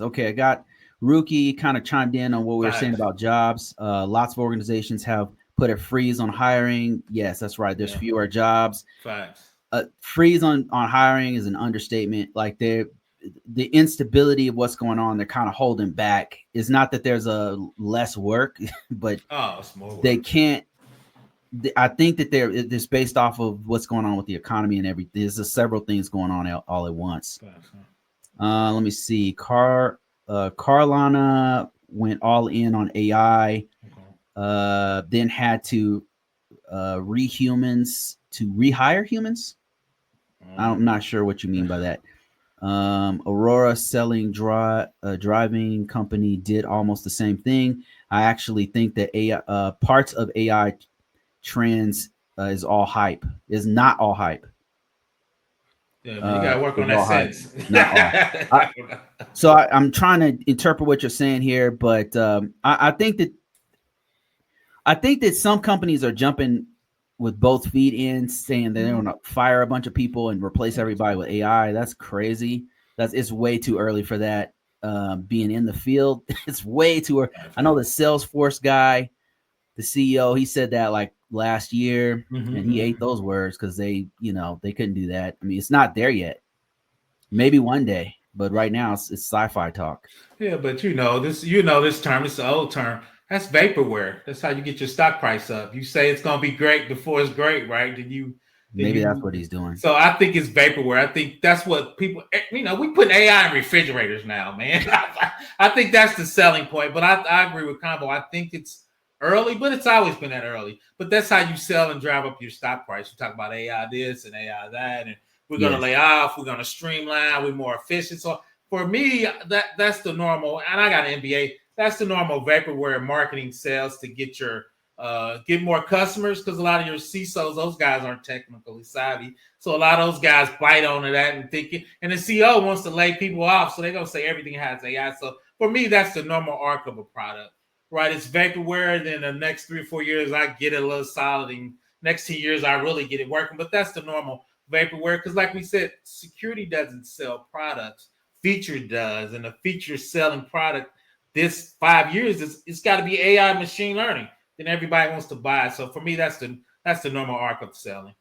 Okay, I got Rookie kind of chimed in on what we were saying Facts. about jobs. Lots of organizations have put a freeze on hiring. Yes, that's right. There's Yeah. fewer jobs. Facts. Freeze on hiring is an understatement. Like the instability of what's going on, they're kind of holding back. It's not that there's a less work, but Oh, it's more they work. can't. I think that it's based off of what's going on with the economy and everything. There's several things going on all at once. Facts, huh? Let me see. Carlana went all in on AI. Okay. Then had to rehumans to rehire humans. I'm not sure what you mean by that. Aurora selling driving company did almost the same thing. I actually think that AI parts of AI trends is all hype. Is not all hype. Yeah, man, you gotta work on Is that all hype. sense. Not all. I, so I'm trying to interpret what you're saying here, but I think that some companies are jumping with both feet in, saying that they're going to fire a bunch of people and replace everybody with AI. That's crazy. It's way too early for that. Being in the field, it's way too early. I know the Salesforce guy, the CEO, he said that like last year, and he ate those words because they couldn't do that. I mean, it's not there yet. Maybe one day, but right now it's sci-fi talk. Yeah, but this term, it's an old term. That's vaporware. That's how you get your stock price up. You say it's gonna be great before it's great, right? Then Maybe that's you. what he's doing. So I think it's vaporware. I think that's what people. We put AI in refrigerators now, man. I think that's the selling point. But I agree with Convo. I think it's early, but it's always been that early. But that's how you sell and drive up your stock price. You talk about AI this and AI that, and we're gonna Yes. lay off. We're gonna streamline. We're more efficient. So for me, that's the normal, and I got an MBA. That's the normal vaporware marketing sales to get more customers because a lot of your CISOs, those guys aren't technically savvy. So a lot of those guys bite onto that and thinking, and the CEO wants to lay people off, so they're gonna say everything has AI. So for me, that's the normal arc of a product, right? It's vaporware, and then the next 3 or 4 years, I get it a little solid, and next 2 years, I really get it working. But that's the normal vaporware because, like we said, security doesn't sell products feature does, and a feature selling product this 5 years it's got to be AI machine learning. Then everybody wants to buy it. So for me, that's the normal arc of selling.